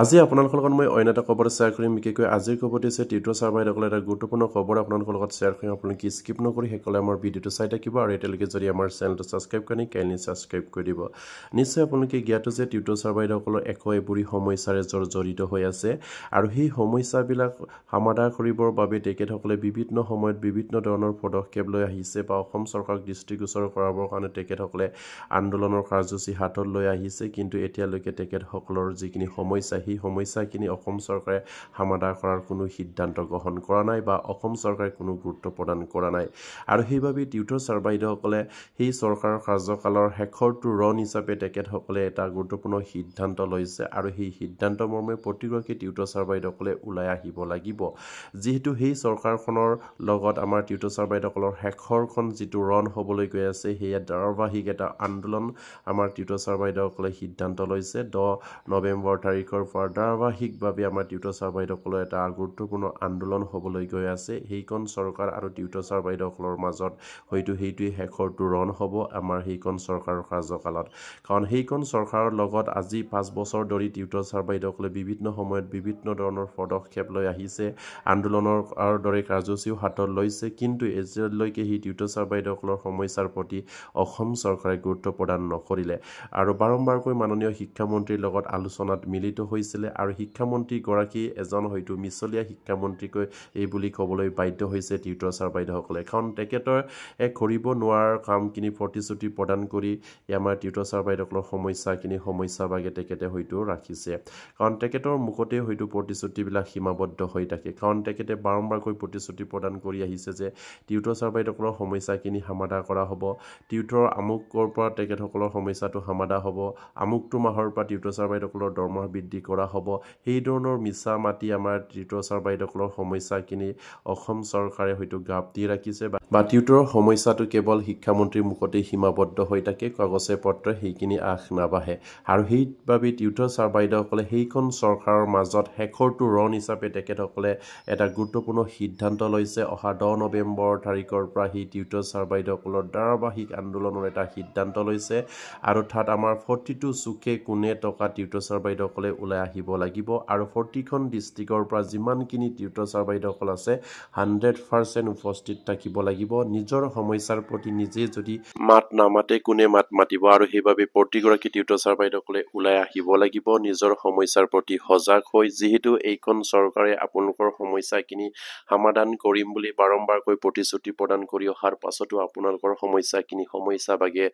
আজি আপোনালোকৰ লগত মই অন্য এটা খবৰ শ্বেয়াৰ কৰিম বিশেষকৈ আজিৰ খবৰটি হৈছে টিউটৰ ছাৰ্ভাইসকলে এটা গুৰুত্বপূৰ্ণ খবৰ আপোনালোকৰ লগত শ্বেয়াৰ কৰিম আপোনালোকে স্কিপ নকৰি সকলোৱে আমাৰ ভিডিঅ'টো চাই থাকিব আৰু এতিয়ালৈকে যদি আমাৰ চেনেলটো ছাবস্ক্ৰাইব কৰি কাইণ্ডলি ছাবস্ক্ৰাইব কৰি দিব নিশ্চয় আপোনালোকে জ্ঞাত যে টিউটৰ ছাৰ্ভাইসকলৰ একোএবোৰী সমস্যাৰে জড়িত হৈ আছে আৰু সেই সমস্যাবিলাক সমাধান কৰিবৰ বাবে তেখেতসকলে বিভিন্ন সময়ত বিভিন্ন ধৰণৰ পদক্ষেপ লৈ আহিছে বা অসম চৰকাৰক দৃষ্টিগোচৰ কৰাবৰ কাৰণে তেখেতসকলে আন্দোলনৰ কাৰ্যসূচী হাতত লৈ আহিছে কিন্তু এতিয়ালৈকে তেখেতসকলৰ যিখিনি সমস্যা সেই সমস্যাখিনি অসম চৰকাৰে সমাধান কৰাৰ কোনো সিদ্ধান্ত গ্ৰহণ কৰা নাই বা অসম চৰকাৰে কোনো গুৰুত্ব প্ৰদান কৰা নাই আৰু সেইবাবে টিউটৰ ছাৰ্ভাইসকলে সেই চৰকাৰৰ কাৰ্যকালৰ শেষৰটো ৰণ হিচাপে তেখেতসকলে এটা গুৰুত্বপূৰ্ণ সিদ্ধান্ত লৈছে আৰু সেই সিদ্ধান্ত মৰ্মে প্ৰতিগৰাকী টিউটৰ ছাৰ্ভাইসকলে ওলাই আহিব লাগিব যিহেতু সেই চৰকাৰখনৰ লগত আমাৰ টিউটৰ ছাৰ্ভাইসকলৰ শেষৰখন যিটো ৰণ হ'বলৈ গৈ আছে সেয়া ধাৰাবাহিক এটা আন্দোলন আমাৰ টিউটৰ ছাৰ্ভাইসকলে সিদ্ধান্ত লৈছে 10 নৱেম্বৰ তাৰিখৰ পৰা ধাৰাবাহিকভাৱে আমাৰ টিউটৰ ছাৰ্ভাইসকলৰ এটা গুৰুত্বপূৰ্ণ আন্দোলন হ'বলৈ গৈ আছে সেইখন চৰকাৰ আৰু টিউটৰ ছাৰ্ভাইসকলৰ মাজত হয়তো সেইটোৱে শেষৰটো ৰণ হ'ব আমাৰ সেইখন চৰকাৰৰ কাৰ্যকালত কাৰণ সেইখন চৰকাৰৰ লগত আজি 5 বছৰ ধৰি টিউটৰ ছাৰ্ভাইসকলে বিভিন্ন সময়ত বিভিন্ন ধৰণৰ পদক্ষেপ লৈ আহিছে আন্দোলনৰ দৰে কাৰ্যসূচীও হাতত লৈছে কিন্তু এতিয়ালৈকে সেই টিউটৰ ছাৰ্ভাইসকলৰ সমস্যাৰ প্ৰতি অসম চৰকাৰে গুৰুত্ব প্ৰদান নকৰিলে আৰু বাৰম্বাৰকৈ মাননীয় শিক্ষামন্ত্ৰীৰ লগত আলোচনাত মিলিত হৈছিলে আৰু শিক্ষামন্ত্ৰীগৰাকী এজন হয়তো মিছলীয়া শিক্ষামন্ত্ৰীকৈ এই বুলি ক'বলৈ বাধ্য হৈছে টিউটৰ ছাৰ্ভাইসকলে কাৰণ তেখেতৰ কৰিব নোৱাৰাৰ কামখিনি প্ৰতিশ্ৰুতি প্ৰদান কৰি আমাৰ টিউটৰ ছাৰ্ভাইসকলৰ সমস্যাভাগে তেখেতে হয়তো ৰাখিছে কাৰণ তেখেতৰ মুখতে হয়তো প্ৰতিশ্ৰুতিবিলাক সীমাবদ্ধ হৈ থাকে কাৰণ তেখেতে বাৰম্বাৰকৈ প্ৰতিশ্ৰুতি প্ৰদান কৰি আহিছে যে টিউটৰ ছাৰ্ভাইসকলৰ সমস্যাখিনি সমাধান কৰা হ'ব টিউটৰ আমুকৰ পৰা তেখেতসকলৰ সমস্যাটো সমাধান হ'ব আমুকটো মাহৰ পৰা টিউটৰ ছাৰ্ভাইসকলৰ দৰমহা বৃদ্ধি কৰা হ'ব সেই ধৰণৰ মিছা মাতি আমাৰ টিউটৰ ছাৰ্ভাইসকলৰ সমস্যাখিনি অসম চৰকাৰে হয়তো গাপ দি ৰাখিছে বা টিউটৰৰ সমস্যাটো কেৱল শিক্ষামন্ত্ৰীৰ মুখতে সীমাবদ্ধ হৈ থাকে কাগজে পত্ৰে সেইখিনি আশ নাবাঢ়ে আৰু সেইবাবে টিউটৰ ছাৰ্ভাইসকলে সেইখন চৰকাৰৰ মাজত শেষৰটো ৰণ হিচাপে তেখেতসকলে এটা গুৰুত্বপূৰ্ণ সিদ্ধান্ত লৈছে অহা 10 নৱেম্বৰ তাৰিখৰ পৰা সেই টিউটৰ ছাৰ্ভাইসকলৰ ধাৰাবাহিক আন্দোলনৰ এটা সিদ্ধান্ত লৈছে আৰু তাত আমাৰ প্ৰতিটো চুকে কোণে টকা টিউটৰ ছাৰ্ভাইসকলে ওলাই আহিব লাগিব আৰু প্ৰতিখন ডিষ্ট্ৰিক্টৰ পৰা যিমানখিনি টিউটৰ ছাৰ্ভাইসকল আছে 100% উপস্থিত থাকিব লাগিব নিজৰ সমস্যাৰ প্ৰতি নিজে যদি মাত নামাতে কোনে মাত মাতিব আৰু সেইবাবে প্ৰতিগৰাকী টিউটৰ ছাৰ্ভাইসকলে ওলাই আহিব লাগিব নিজৰ সমস্যাৰ প্ৰতি সজাগ হৈ যিহেতু এইখন চৰকাৰে আপোনালোকৰ সমস্যাখিনি সমাধান কৰিম বুলি বাৰম্বাৰকৈ প্ৰতিশ্ৰুতি প্ৰদান কৰি অহাৰ পাছতো আপোনালোকৰ সমস্যাভাগে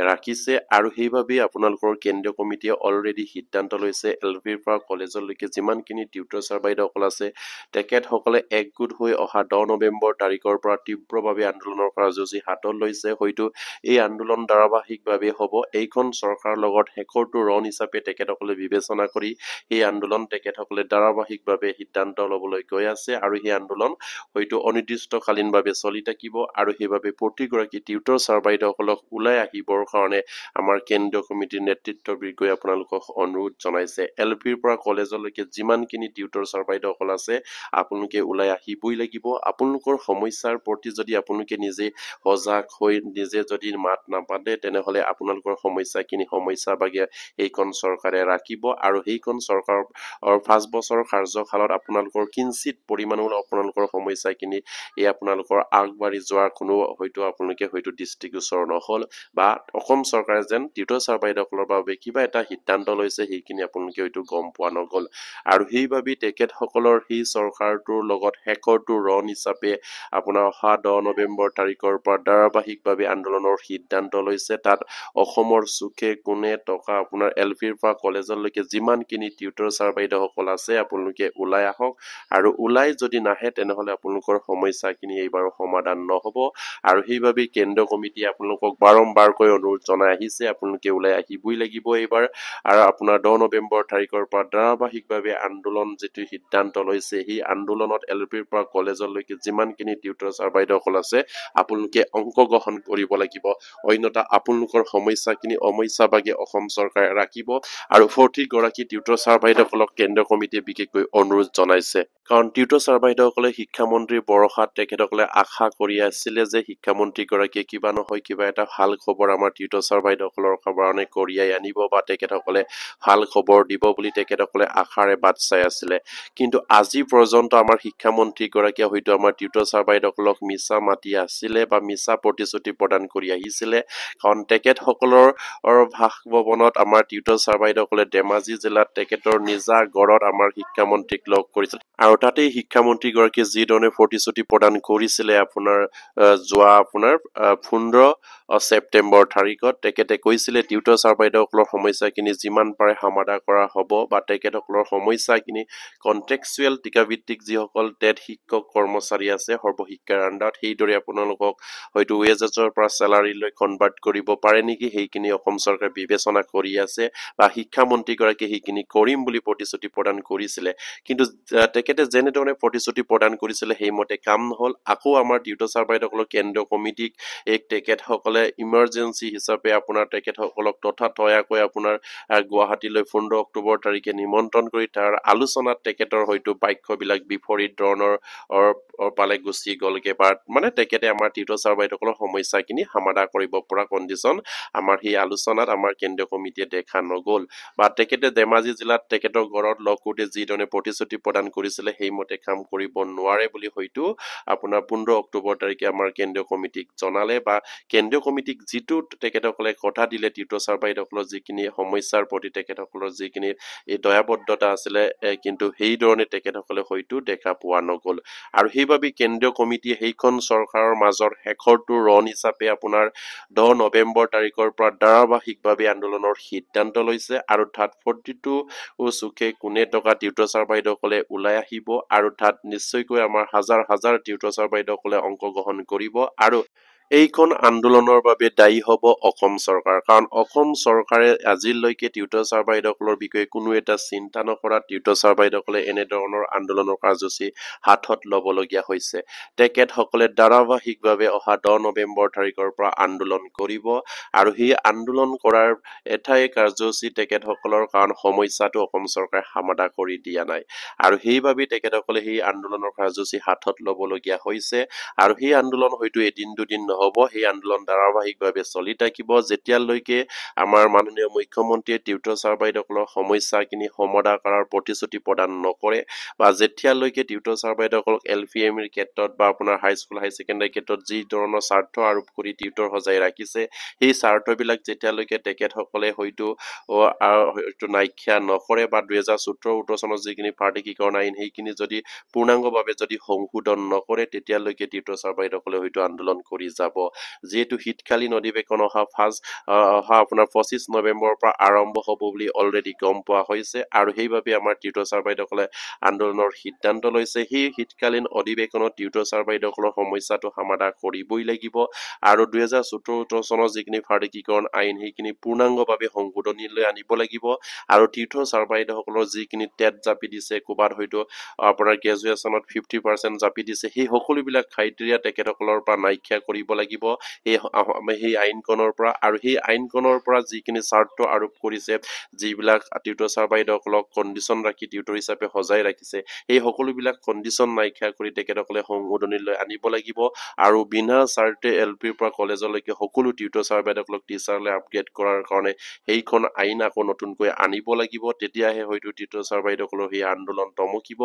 ৰাখিছে আৰু সেইবাবে আপোনালোকৰ কেন্দ্ৰীয় কমিটিয়ে অলৰেডি সিদ্ধান্ত লৈছে এলপিৰ পৰা কলেজলৈকে যিমানখিনি টিউটৰ ছাৰ্ভাইসকল আছে তেখেতসকলে একগোট হৈ অহা 10 নৱেম্বৰ তাৰিখৰ পৰা তীব্ৰভাৱে আন্দোলনৰ কাৰ্যসূচী হাতত লৈছে হয়তো এই আন্দোলন ধাৰাবাহিকভাৱে হ'ব এইখন চৰকাৰৰ লগত শেষৰটো ৰণ হিচাপে তেখেতসকলে বিবেচনা কৰি এই আন্দোলন তেখেতসকলে ধাৰাবাহিকভাৱে সিদ্ধান্ত ল'বলৈ গৈ আছে আৰু এই আন্দোলন হয়তো অনিৰ্দিষ্টকালীনভাৱে চলি থাকিব আৰু সেইবাবে প্ৰতিগৰাকী টিউটৰ ছাৰ্ভাইসকলক ওলাই আহিবৰ কাৰণে আমাৰ কেন্দ্ৰীয় কমিটিৰ নেতৃত্ববৃন্দই আপোনালোকক অনুৰোধ জনাইছে এলপিৰ পৰা কলেজলৈকে যিমানখিনি টিউটৰ ছাৰ্ভাইসকল আছে আপোনালোকে ওলাই আহিবই লাগিব আপোনালোকৰ সমস্যাৰ প্ৰতি যদি আপোনালোকে নিজে সজাগ হৈ নিজে যদি মাত নাপাতে তেনেহলে আপোনালোকৰ সমস্যাভাগে এইখন চৰকাৰে ৰাখিব আৰু সেইখন চৰকাৰৰ 5 বছৰৰ কাৰ্যকালত আপোনালোকৰ কিঞ্চিত পৰিমাণৰ আপোনালোকৰ সমস্যাখিনি এই আপোনালোকৰ আগবাঢ়ি যোৱাৰ কোনো হয়তো আপোনালোকে হয়তো দৃষ্টিগোচৰ নহল বা অসম চৰকাৰে যেন টিউটৰ ছাৰ্ভাইসকলৰ বাবে কিবা এটা সিদ্ধান্ত লৈছে সেইখিনি আপোনালোকে হয়তো গম পোৱা নগল আৰু সেইবাবে তেখেতসকলৰ সেই চৰকাৰটোৰ লগত শেষৰটো ৰণ হিচাপে আপোনাৰ অহা 10 নৱেম্বৰ তাৰিখৰ পৰা ধাৰাবাহিকভাৱে আন্দোলনৰ সিদ্ধান্ত লৈছে তাত অসমৰ চুকে কোণে টকা আপোনাৰ এলপিৰ পৰা কলেজলৈকে যিমানখিনি টিউটৰ ছাৰ্ভাইসকল আছে আপোনালোকে ওলাই আহক আৰু ওলাই যদি নাহে তেনেহলে আপোনালোকৰ সমস্যাখিনি এইবাৰ সমাধান নহব আৰু সেইবাবে কেন্দ্ৰীয় কমিটিয়ে আপোনালোকক বাৰম্বাৰকৈ অনুৰোধ জনাই আহিছে আপোনালোকে ওলাই আহিবই লাগিব এইবাৰ আৰু আপোনাৰ 10 নৱেম্বৰ তাৰিখৰ পৰা ধাৰাবাহিকভাৱে আন্দোলন যেটো সিদ্ধান্ত লৈছে সেই আন্দোলনত এলপিৰ পৰা কলেজলৈকে যিমানখিনি টিউটৰ ছাৰ্ভাইসকল আছে আপোনালোকে অংশগ্ৰহণ কৰিব লাগিব অন্যথা আপোনালোকৰ সমস্যাখিনি অমস্যাভাগে অসম চৰকাৰে ৰাখিব আৰু প্ৰতিগৰাকী টিউটৰ ছাৰ্ভাইসকলক কেন্দ্ৰীয় কমিটিয়ে বিশেষকৈ অনুৰোধ জনাইছে কাৰণ টিউটৰ ছাৰ্ভাইসকলে শিক্ষামন্ত্ৰীৰ বৰষাত তেখেতসকলে আশা কৰি আছিলে যে শিক্ষামন্ত্ৰীগৰাকীয়ে কিবা নহয় কিবা এটা ভাল খবৰ আমাৰ টিউটৰ ছাৰ্ভাইসকলৰ কাৰণে কঢ়িয়াই আনিব বা তেখেতসকলে ভাল খবৰ দিব বুলি বুলি তেখেতসকলে আশাৰে বাট চাই আছিলে কিন্তু আজি পৰ্যন্ত আমাৰ শিক্ষামন্ত্ৰী গৰাকীয়ে হয়তো আমাৰ টিউটৰ ছাৰ বাইদেউসকলক মিছা মাতি আছিলে বা মিছা প্ৰতিশ্ৰুতি প্ৰদান কৰি আহিছিলে কাৰণ তেখেতসকলৰ ভাসভৱনত আমাৰ টিউটৰ ছাৰ বাইদেউসকলে ধেমাজি জিলাত তেখেতৰ নিজা গড়ত আমাৰ শিক্ষামন্ত্ৰীক লগ কৰিছিল আৰু তাতেই শিক্ষামন্ত্ৰী গৰাকীয়ে যি ধৰণে প্ৰতিশ্ৰুতি প্ৰদান কৰিছিলে আপোনাৰ যোৱা আপোনাৰ 15 ছেপ্টেম্বৰ তাৰিখত তেখেতে কৈছিলে টিউটৰ ছাৰ বাইদেউসকলৰ সমস্যাখিনি যিমান পাৰে সমাধান কৰা হ'ব বা তেখেতসকলৰ সমস্যাখিনি কন্টেক্সুৱেল টিকাভিত্তিক যিসকল টেট শিক্ষক কৰ্মচাৰী আছে সৰ্বশিক্ষাৰ আণ্ডাৰত সেইদৰে আপোনালোকক হয়তো ৱেজেছৰ পৰা চেলাৰীলৈ কনভাৰ্ট কৰিব পাৰে নেকি সেইখিনি অসম চৰকাৰে বিবেচনা কৰি আছে বা শিক্ষামন্ত্ৰীগৰাকীয়ে সেইখিনি কৰিম বুলি প্ৰতিশ্ৰুতি প্ৰদান কৰিছিলে কিন্তু তেখেতে যেনেধৰণে প্ৰতিশ্ৰুতি প্ৰদান কৰিছিলে সেইমতে কাম নহল আকৌ আমাৰ টিউটৰ ছাৰ বাইদেউসকলৰ কেন্দ্ৰীয় কমিটিক তেখেতসকলে ইমাৰ্জেঞ্চি হিচাপে আপোনাৰ তেখেতসকলক তথাতয়াকৈ আপোনাৰ গুৱাহাটীলৈ 15 অক্টোবৰ তাৰিখে নিমন্ত্ৰণ কৰি তাৰ আলোচনাত তেখেতৰ হয়তো বাক্যবিলাক বিপৰীত ধৰণৰ পালে গুচি গ'লগে বা মানে তেখেতে আমাৰ টিউটৰ ছাৰ বাইদেউসকলৰ সমস্যাখিনি সমাধান কৰিব পৰা কণ্ডিশ্যন আমাৰ সেই আলোচনাত আমাৰ কেন্দ্ৰীয় কমিটিয়ে দেখা নগ'ল বা তেখেতে ধেমাজি জিলাত তেখেতৰ ঘৰত লগ কৰোঁতে যিধৰণে প্ৰতিশ্ৰুতি প্ৰদান কৰিছিলে সেইমতে কাম কৰিব নোৱাৰে বুলি হয়তো আপোনাৰ 15 অক্টোবৰ তাৰিখে আমাৰ কেন্দ্ৰীয় কমিটিক জনালে বা কেন্দ্ৰীয় কমিটিক যিটো তেখেতসকলে কথা দিলে টিউটৰ ছাৰ বাইদেউসকলৰ যিখিনি সমস্যাৰ প্ৰতি তেখেতসকলৰ যিখিনি এই দয়াবদ্ধতা আছিলে কিন্তু সেই ধৰণে তেখেতসকলে হয়তো দেখা পোৱা নগ'ল আৰু সেইবাবে কেন্দ্ৰীয় কমিটিয়ে সেইখন চৰকাৰৰ মাজত শেষৰটো ৰণ হিচাপে আপোনাৰ 10 নৱেম্বৰ তাৰিখৰ পৰা ধাৰাবাহিকভাৱে আন্দোলনৰ সিদ্ধান্ত লৈছে আৰু তাত 42 চুকে কোনে টকা টিউটৰ ছাৰ বাইদেউসকলে ওলাই আহিব আৰু তাত নিশ্চয়কৈ আমাৰ হাজাৰ হাজাৰ টিউটৰ ছাৰ বাইদেউসকলে অংশগ্ৰহণ কৰিব আৰু এইখন আন্দোলনৰ বাবে দায়ী হ'ব অসম চৰকাৰ কাৰণ অসম চৰকাৰে আজিলৈকে টিউটৰ ছাৰ বাইদেউসকলৰ বিষয়ে কোনো এটা চিন্তা নকৰা টিউটৰ ছাৰ বাইদেউসকলে এনেধৰণৰ আন্দোলনৰ কাৰ্যসূচী হাতত ল'বলগীয়া হৈছে তেখেতসকলে ধাৰাবাহিকভাৱে অহা 10 নৱেম্বৰ তাৰিখৰ পৰা আন্দোলন কৰিব আৰু সেই আন্দোলন কৰাৰ এটাই কাৰ্যসূচী তেখেতসকলৰ কাৰণ সমস্যাটো অসম চৰকাৰে সমাধান কৰি দিয়া নাই আৰু সেইবাবে তেখেতসকলে সেই আন্দোলনৰ কাৰ্যসূচী হাতত ল'বলগীয়া হৈছে আৰু সেই আন্দোলন হয়তো এদিন দুদিন নহ'ব সেই আন্দোলন ধাৰাবাহিকভাৱে চলি থাকিব যেতিয়ালৈকে আমাৰ মাননীয় মুখ্যমন্ত্ৰীয়ে টিউটৰ ছাৰ বাইদেউসকলৰ সমস্যাখিনি সমাধান কৰাৰ প্ৰতিশ্ৰুতি প্ৰদান নকৰে বা যেতিয়ালৈকে টিউটৰ ছাৰ বাইদেউসকলক LPMৰ ক্ষেত্ৰত বা আপোনাৰ হাইস্কুল হাই ছেকেণ্ডাৰী ক্ষেত্ৰত যি ধৰণৰ স্বাৰ্থ আৰোপ কৰি টিউটৰ সজাই ৰাখিছে সেই স্বাৰ্থবিলাক যেতিয়ালৈকে তেখেতসকলে হয়তো নাইকিয়া নকৰে বা 2017-18 চনত যিখিনি প্ৰাদেশিকৰণ আইন সেইখিনি যদি পূৰ্ণাংগভাৱে যদি সংশোধন নকৰে তেতিয়ালৈকে টিউটৰ ছাৰ বাইদেউসকলে হয়তো আন্দোলন কৰি যাব যিহেতু শীতকালীন অধিৱেশন অহা আপোনাৰ 25 নৱেম্বৰৰ পৰা আৰম্ভ হ'ব বুলি অলৰেডি গম পোৱা হৈছে আৰু সেইবাবে আমাৰ টিউটৰ ছাৰ বাইদেউসকলে আন্দোলনৰ সিদ্ধান্ত লৈছে সেই শীতকালীন অধিৱেশনত টিউটৰ ছাৰ বাইদেউসকলৰ সমস্যাটো সমাধান কৰিবই লাগিব আৰু 2017-18 চনৰ যিখিনি প্ৰাদেশিকৰণ আইন সেইখিনি পূৰ্ণাংগভাৱে সংশোধনীলৈ আনিব লাগিব আৰু টিউটৰ ছাৰ বাইদেউসকলৰ যিখিনি টেট জাপি দিছে ক'ৰবাত হয়তো আপোনাৰ গ্ৰেজুৱেশ্যনত 50% জাপি দিছে সেই সকলোবিলাক ক্ৰাইটেৰিয়া তেখেতসকলৰ পৰা নাইকিয়া কৰিব লাগিব সেই আইনখনৰ পৰা আৰু সেই আইনখনৰ পৰা যিখিনি স্বাৰ্থ আৰোপ কৰিছে যিবিলাক টিউটৰ ছাৰ বাইদেউসকলক কণ্ডিশ্যন ৰাখি টিউটৰ হিচাপে সজাই ৰাখিছে এই সকলোবিলাক কণ্ডিশ্যন নাইকিয়া কৰি তেখেতসকলে সংশোধনীলৈ আনিব লাগিব আৰু বিনা চাৰ্টে LPৰ পৰা কলেজলৈকে সকলো টিউটৰ ছাৰ বাইদেউসকলক টিচাৰলৈ আপগ্ৰেড কৰাৰ কাৰণে সেইখন আইন আকৌ নতুনকৈ আনিব লাগিব তেতিয়াহে হয়তো টিউটৰ ছাৰ বাইদেউসকলৰ সেই আন্দোলন টমকিব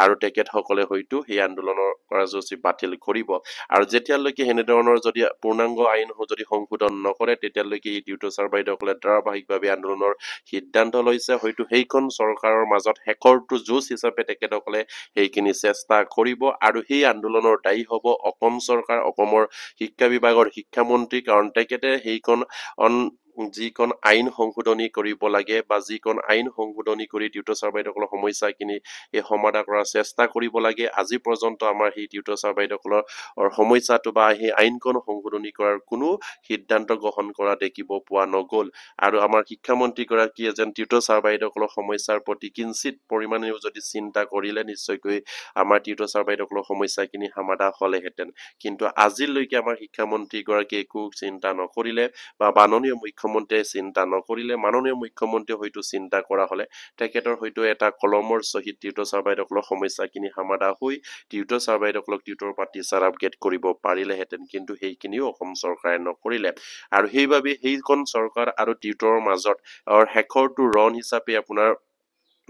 আৰু তেখেতসকলে হয়তো সেই আন্দোলনৰ কাৰ্যসূচী বাতিল কৰিব আৰু যেতিয়ালৈকে এনেধৰণৰ যদি পূৰ্ণাংগ আইন যদি সংশোধন নকৰে তেতিয়ালৈকে এই টিউটৰ ছাৰ বাইদেউসকলে ধাৰাবাহিকভাৱে আন্দোলনৰ সিদ্ধান্ত লৈছে হয়তো সেইখন চৰকাৰৰ মাজত শেষৰটো যুঁজ হিচাপে তেখেতসকলে সেইখিনি চেষ্টা কৰিব আৰু সেই আন্দোলনৰ দায়ী হ'ব অসম চৰকাৰ অসমৰ শিক্ষা বিভাগৰ শিক্ষামন্ত্ৰী কাৰণ তেখেতে সেইখন যিখন আইন সংশোধনী কৰিব লাগে বা যিখন আইন সংশোধনী কৰি টিউটৰ ছাৰ বাইদেউসকলৰ সমস্যাখিনি এই সমাধান কৰাৰ চেষ্টা কৰিব লাগে আজি পৰ্যন্ত আমাৰ সেই টিউটৰ ছাৰ বাইদেউসকলৰ সমস্যাটো বা সেই আইনখন সংশোধনী কৰাৰ কোনো সিদ্ধান্ত গ্ৰহণ কৰা দেখিব পোৱা নগ'ল আৰু আমাৰ শিক্ষামন্ত্ৰীগৰাকীয়ে যেন টিউটৰ ছাৰ বাইদেউসকলৰ সমস্যাৰ প্ৰতি কিঞ্চিত পৰিমাণেও যদি চিন্তা কৰিলে নিশ্চয়কৈ আমাৰ টিউটৰ ছাৰ বাইদেউসকলৰ সমস্যাখিনি সমাধান হ'লেহেঁতেন কিন্তু আজিলৈকে আমাৰ শিক্ষামন্ত্ৰীগৰাকীয়ে একো চিন্তা নকৰিলে বা মাননীয় মুখ্যমন্ত্ৰীয়ে চিন্তা নকৰিলে মাননীয় মুখ্যমন্ত্ৰীয়ে হয়তো চিন্তা কৰা হ'লে তেখেতৰ হয়তো এটা কলমৰ সহিত টিউটৰ ছাৰ বাইদেউসকলৰ সমস্যাখিনি সমাধান হৈ টিউটৰ ছাৰ বাইদেউসকলক টিউটৰ পৰা টিচাৰ আপগ্ৰেড কৰিব পাৰিলেহেঁতেন কিন্তু সেইখিনিও অসম চৰকাৰে নকৰিলে আৰু সেইবাবে সেইখন চৰকাৰ আৰু টিউটৰৰ মাজত শেষৰটো ৰণ হিচাপে আপোনাৰ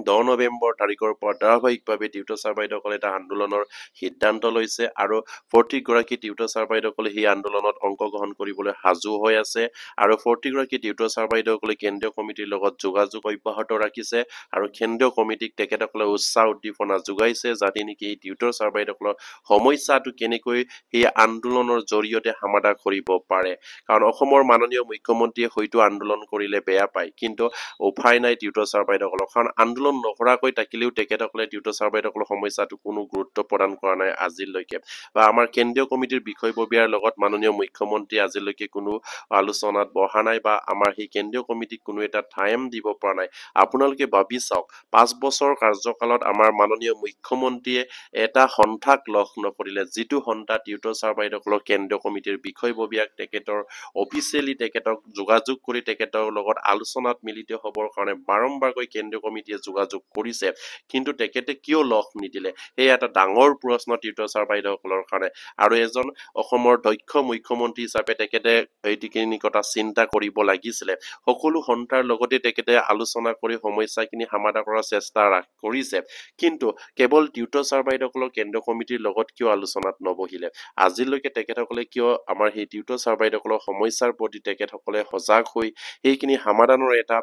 10 নৱেম্বৰ তাৰিখৰ পৰা ধাৰাবাহিকভাৱে টিউটৰ ছাৰ বাইদেউসকলে এটা আন্দোলনৰ সিদ্ধান্ত লৈছে আৰু প্ৰতিগৰাকী টিউটৰ ছাৰ বাইদেউসকলে সেই আন্দোলনত অংশগ্ৰহণ কৰিবলৈ সাজু হৈ আছে আৰু প্ৰতিগৰাকী টিউটৰ ছাৰ বাইদেউসকলে কেন্দ্ৰীয় কমিটিৰ লগত যোগাযোগ অব্যাহত ৰাখিছে আৰু কেন্দ্ৰীয় কমিটিক তেখেতসকলে উৎসাহ উদ্দীপনা যোগাইছে যাতে নেকি এই টিউটৰ ছাৰ বাইদেউসকলৰ সমস্যাটো কেনেকৈ সেই আন্দোলনৰ জৰিয়তে সমাধান কৰিব পাৰে কাৰণ অসমৰ মাননীয় মুখ্যমন্ত্ৰীয়ে হয়তো আন্দোলন কৰিলে বেয়া পায় কিন্তু উপায় নাই টিউটৰ ছাৰ বাইদেউসকলক কাৰণ আন্দোলন নকৰাকৈ থাকিলেও তেখেতসকলে টিউটৰ ছাৰ বাইদেউসকলৰ সমস্যাটো কোনো গুৰুত্ব প্ৰদান কৰা নাই আজিলৈকে বা আমাৰ কেন্দ্ৰীয় কমিটিৰ বিষয়ববীয়াৰ লগত মাননীয় মুখ্যমন্ত্ৰী আজিলৈকে কোনো আলোচনাত বহা নাই বা আমাৰ সেই কেন্দ্ৰীয় কমিটিক কোনো এটা টাইম দিব পৰা নাই আপোনালোকে ভাবি চাওক 5 বছৰ কাৰ্যকালত আমাৰ মাননীয় মুখ্যমন্ত্ৰীয়ে এটা সন্থাক লগ নকৰিলে যিটো সন্থা টিউটৰ ছাৰ বাইদেউসকলৰ কেন্দ্ৰীয় কমিটিৰ বিষয়ববীয়াক তেখেতৰ অফিচিয়েলি তেখেতক যোগাযোগ কৰি তেখেতৰ লগত আলোচনাত মিলিত হ'বৰ কাৰণে বাৰম্বাৰকৈ কেন্দ্ৰীয় কমিটিয়ে যোগাযোগ কৰিছে কিন্তু তেখেতে কিয় লগ নিদিলে এই এটা ডাঙৰ প্ৰশ্ন টিউটৰ ছাৰ বাইদেউসকলৰ কাৰণে আৰু এজন অসমৰ দক্ষ মুখ্যমন্ত্ৰী হিচাপে তেখেতে এইখিনি কথা চিন্তা কৰিব লাগিছিলে সকলো সন্থাৰ লগতে তেখেতে আলোচনা কৰি সমস্যাখিনি সমাধান কৰাৰ চেষ্টা কৰিছে কিন্তু কেৱল টিউটৰ ছাৰ বাইদেউসকলৰ কেন্দ্ৰীয় কমিটিৰ লগত কিয় আলোচনাত নবহিলে আজিলৈকে তেখেতসকলে কিয় আমাৰ সেই টিউটৰ ছাৰ বাইদেউসকলৰ সমস্যাৰ প্ৰতি তেখেতসকলে সজাগ হৈ সেইখিনি সমাধানৰ এটা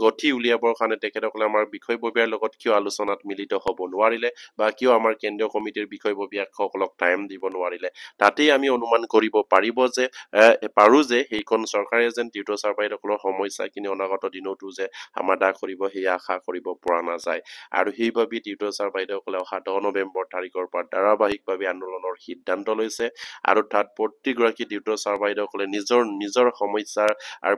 গতি উলিয়াবৰ কাৰণে তেখেতসকলে আমাৰ বিষয়ববীয়াৰ লগত কিয় আলোচনাত মিলিত হ'ব নোৱাৰিলে বা কিয় আমাৰ কেন্দ্ৰীয় কমিটিৰ বিষয়ববীয়াসকলক টাইম দিব নোৱাৰিলে তাতেই আমি অনুমান কৰিব পাৰো যে সেইখন চৰকাৰে যেন টিউটৰ ছাৰ বাইদেউসকলৰ সমস্যাখিনি অনাগত দিনতো যে সমাধান কৰিব সেই আশা কৰিব পৰা নাযায় আৰু সেইবাবে টিউটৰ ছাৰ বাইদেউসকলে অহা 10 নৱেম্বৰ তাৰিখৰ পৰা ধাৰাবাহিকভাৱে আন্দোলনৰ সিদ্ধান্ত লৈছে আৰু তাত প্ৰতিগৰাকী টিউটৰ ছাৰ বাইদেউসকলে নিজৰ সমস্যাৰ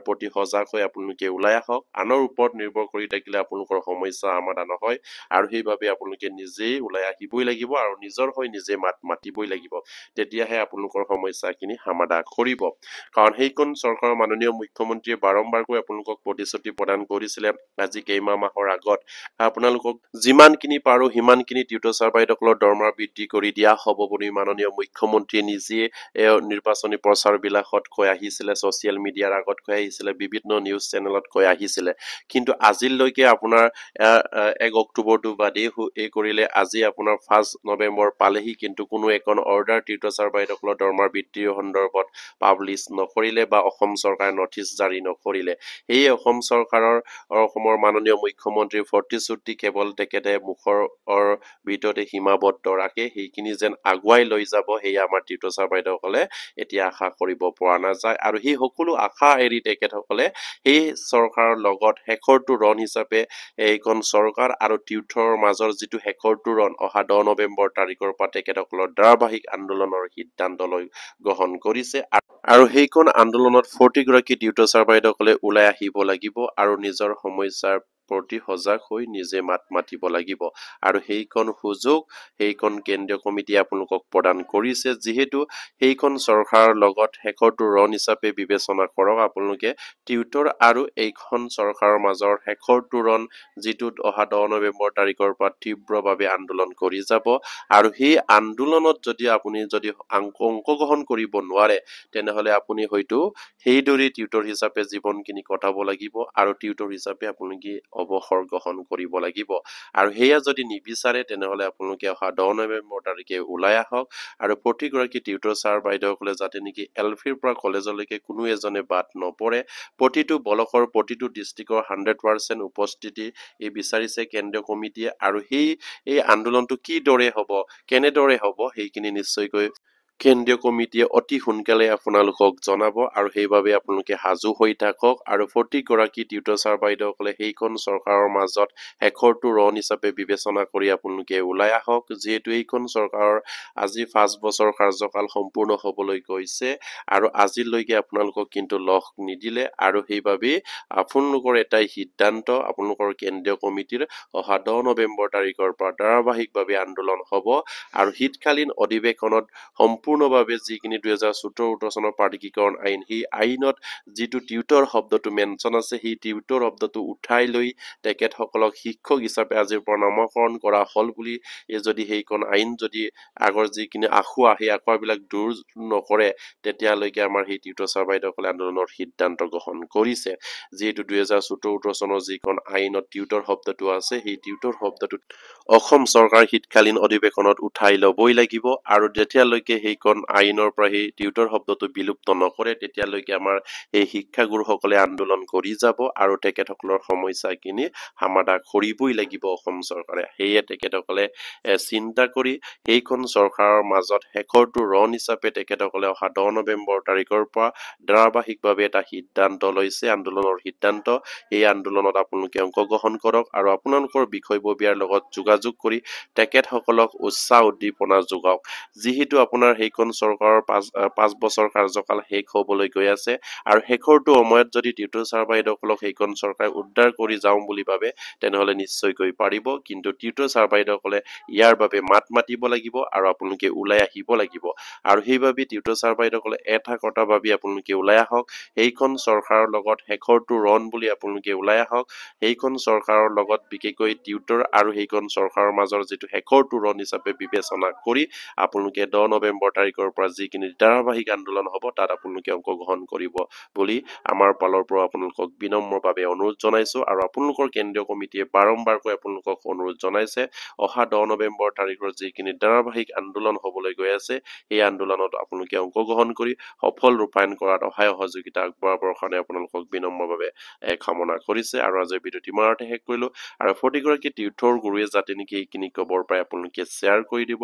প্ৰতি সজাগ হৈ আপোনালোকে ওলাই আহক আনৰ ওপৰত নিৰ্ভৰ কৰি থাকিলে আপোনালোকৰ সমস্যা সমাধান নহয় আৰু সেইবাবে আপোনালোকে নিজেই ওলাই আহিবই লাগিব আৰু নিজৰ হৈ নিজে মাতিবই লাগিব তেতিয়াহে আপোনালোকৰ সমস্যাখিনি সমাধান কৰিব কাৰণ সেইখন চৰকাৰৰ মাননীয় মুখ্যমন্ত্ৰীয়ে বাৰম্বাৰকৈ আপোনালোকক প্ৰতিশ্ৰুতি প্ৰদান কৰিছিলে আজি কেইমাহ মাহৰ আগত আপোনালোকক যিমানখিনি পাৰো সিমানখিনি টিউটৰ ছাৰ বাইদেউসকলৰ দৰমহা বৃদ্ধি কৰি দিয়া হ'ব বুলি মাননীয় মুখ্যমন্ত্ৰীয়ে নিজে নিৰ্বাচনী প্ৰচাৰ বিলাকত কৈ আহিছিলে ছচিয়েল মিডিয়াৰ আগত কৈ আহিছিলে বিভিন্ন নিউজ চেনেলত কৈ আহিছিলে কিন্তু আজিলৈকে আপোনাৰ 1 অক্টোবৰটো বাদেই এই কৰিলে আজি আপোনাৰ 5 নৱেম্বৰ পালেহি কিন্তু কোনো এখন অৰ্ডাৰ টিউটৰ ছাৰ বাইদেউসকলৰ দৰমহা বৃদ্ধিৰ সন্দৰ্ভত পাব্লিছ নকৰিলে বা অসম চৰকাৰে নটিচ জাৰি নকৰিলে এই অসম চৰকাৰৰ অসমৰ মাননীয় মুখ্যমন্ত্ৰীৰ প্ৰতিশ্ৰুতি কেৱল তেখেতে মুখৰ ভিতৰতে সীমাবদ্ধ ৰাখে সেইখিনি যেন আগুৱাই লৈ যাব সেই আমাৰ টিউটৰ ছাৰ বাইদেউসকলে এতিয়া আশা কৰিব পৰা নাযায় আৰু সেই সকলো আশা এৰি তেখেতসকলে সেই চৰকাৰৰ লগত শেষৰটো ৰণ হিচাপে এইখন চৰকাৰ আৰু টিউটৰৰ মাজৰ যিটো শেষৰটো ৰণ অহা 10 নৱেম্বৰ তাৰিখৰ পৰা তেখেতসকলৰ ধাৰাবাহিক আন্দোলনৰ সিদ্ধান্ত গ্ৰহণ কৰিছে আৰু সেইখন আন্দোলনত 40গৰাকী টিউটৰ ছাৰ বাইদেউসকলে ওলাই আহিব লাগিব আৰু নিজৰ সমস্যাৰ প্ৰতি সজাগ হৈ নিজে মাতিব লাগিব আৰু সেইখন সুযোগ সেইখন কেন্দ্ৰীয় কমিটিয়ে আপোনালোকক প্ৰদান কৰিছে যিহেতু সেইখন চৰকাৰৰ লগত শেষৰটো ৰণ হিচাপে বিবেচনা কৰক আপোনালোকে টিউটৰ আৰু এইখন চৰকাৰৰ মাজৰ শেষৰটো ৰণ যিটো অহা 10 নৱেম্বৰ তাৰিখৰ পৰা তীব্ৰভাৱে আন্দোলন কৰি যাব আৰু সেই আন্দোলনত যদি আপুনি অংশগ্ৰহণ কৰিব নোৱাৰে তেনেহলে আপুনি হয়তো সেইদৰে টিউটৰ হিচাপে জীৱনখিনি কটাব লাগিব আৰু টিউটৰ হিচাপে আপোনালোকে অৱসৰ গ্ৰহণ কৰিব লাগিব আৰু সেয়া যদি নিবিচাৰে তেনেহলে আপোনালোকে অহা 10 নৱেম্বৰ তাৰিখে ওলাই আহক আৰু প্ৰতিগৰাকী টিউটৰ ছাৰ বাইদেউসকলে যাতে নেকি এলফিৰ পৰা কলেজলৈকে কোনো এজনে বাদ নপৰে প্ৰতিটো ব্লকৰ প্ৰতিটো ডিষ্ট্ৰিক্টৰ 100% উপস্থিতি বিচাৰিছে কেন্দ্ৰীয় কমিটিয়ে আৰু এই আন্দোলনটো কিদৰে হ'ব কেনেদৰে হ'ব সেইখিনি নিশ্চয়কৈ কেন্দ্ৰীয় কমিটিয়ে অতি সোনকালে আপোনালোকক জনাব আৰু সেইবাবে আপোনালোকে সাজু হৈ থাকক আৰু প্ৰতিগৰাকী টিউটৰ ছাৰ বাইদেউসকলে সেইখন চৰকাৰৰ মাজত শেষৰটো ৰণ হিচাপে বিবেচনা কৰি আপোনালোকে ওলাই আহক যিহেতু এইখন চৰকাৰৰ আজি 5 বছৰ কাৰ্যকাল সম্পূৰ্ণ হ'বলৈ গৈছে আৰু আজিলৈকে আপোনালোকক কিন্তু লগ নিদিলে আৰু সেইবাবে আপোনালোকৰ এটাই সিদ্ধান্ত আপোনালোকৰ কেন্দ্ৰীয় কমিটিৰ অহা 10 নৱেম্বৰ তাৰিখৰ পৰা ধাৰাবাহিকভাৱে আন্দোলন হ'ব আৰু শীতকালীন অধিৱেশনত সম্পূৰ্ণভাৱে যিখিনি 2017 চনৰ প্ৰাধিকৰণ আইন সেই আইনত যিটো টিউটৰ শব্দটো মেনচন আছে সেই টিউটৰ শব্দটো উঠাই লৈ তেখেতসকলক শিক্ষক হিচাপে আজিৰ পৰা নামকৰণ কৰা হল বুলি যদি সেইখন আইন যদি আগৰ যিখিনি আখুৱা সেই আখুৱাবিলাক দূৰ নকৰে তেতিয়ালৈকে আমাৰ সেই টিউটৰ ছাৰ বাইদেউসকলে আন্দোলনৰ সিদ্ধান্ত গ্ৰহণ কৰিছে যিহেতু 2017 চনৰ যিখন আইনত টিউটৰ শব্দটো আছে সেই টিউটৰ শব্দটো অসম চৰকাৰ শীতকালীন অধিৱেশনত উঠাই ল'বই লাগিব আৰু যেতিয়ালৈকে সেইখন আইনৰ পৰা সেই টিউটৰ শব্দটো বিলুপ্ত নকৰে তেতিয়ালৈকে আমাৰ এই শিক্ষাগুৰুসকলে আন্দোলন কৰি যাব আৰু তেখেতসকলৰ সমস্যাখিনি সমাধান কৰিবই লাগিব অসম চৰকাৰে সেয়ে তেখেতসকলে চিন্তা কৰি সেইখন চৰকাৰৰ মাজত শেষৰটো ৰণ হিচাপে তেখেতসকলে অহা 10 নৱেম্বৰ তাৰিখৰ পৰা ধাৰাবাহিকভাৱে এটা সিদ্ধান্ত লৈছে আন্দোলনৰ সিদ্ধান্ত এই আন্দোলনত আপোনালোকে অংশগ্ৰহণ কৰক আৰু আপোনালোকৰ বিষয়ববীয়াৰ লগত যোগাযোগ কৰি তেখেতসকলক উৎসাহ উদ্দীপনা যোগাওক যিহেতু আপোনাৰ সেইখন চৰকাৰৰ 5 বছৰ কাৰ্যকাল শেষ হ'বলৈ গৈ আছে আৰু শেষৰটো সময়ত যদি টিউটৰ ছাৰ বাইদেউসকলক সেইখন চৰকাৰে উদ্ধাৰ কৰি যাওঁ বুলি ভাবে তেনেহলে নিশ্চয়কৈ পাৰিব কিন্তু টিউটৰ ছাৰ বাইদেউসকলে ইয়াৰ বাবে মাত মাতিব লাগিব আৰু আপোনালোকে ওলাই আহিব লাগিব আৰু সেইবাবে টিউটৰ ছাৰ বাইদেউসকলে এটা কথা ভাবি আপোনালোকে ওলাই আহক সেইখন চৰকাৰৰ লগত শেষৰটো ৰণ বুলি আপোনালোকে ওলাই আহক সেইখন চৰকাৰৰ লগত বিশেষকৈ টিউটৰ আৰু সেইখন চৰকাৰৰ মাজৰ যিটো শেষৰটো ৰণ হিচাপে বিবেচনা কৰি আপোনালোকে 10 নৱেম্বৰ তাৰিখৰ পৰা যিখিনি ধাৰাবাহিক আন্দোলন হ'ব তাত আপোনালোকে অংশগ্ৰহণ কৰিব বুলি আমাৰ পালৰ পৰা আপোনালোকক বিনম্ৰভাৱে অনুৰোধ জনাইছো আৰু আপোনালোকৰ কেন্দ্ৰীয় কমিটিয়ে বাৰম্বাৰকৈ আপোনালোকক অনুৰোধ জনাইছে অহা 10 নৱেম্বৰ তাৰিখৰ যিখিনি ধাৰাবাহিক আন্দোলন হ'বলৈ গৈ আছে এই আন্দোলনত আপোনালোকে অংশগ্ৰহণ কৰি সফল ৰূপায়ণ কৰাত সহায় সহযোগিতা আগবঢ়াবৰ কাৰণে আপোনালোকক বিনম্ৰভাৱে কামনা কৰিছে আৰু আজিৰ ভিডিঅ'টি ইমানতে শেষ কৰিলো আৰু প্ৰতিগৰাকী টিউটৰ গুৰুৱে যাতে নেকি এইখিনি খবৰ পাই আপোনালোকে শ্বেয়াৰ কৰি দিব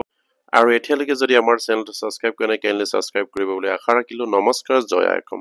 আৰু এতিয়ালৈকে যদি আমাৰ চেনেলটো ছাবস্ক্ৰাইব কৰা নাই কাইণ্ডলি ছাবস্ক্ৰাইব কৰিব বুলি আশা ৰাখিলো নমস্কাৰ জয় আইকম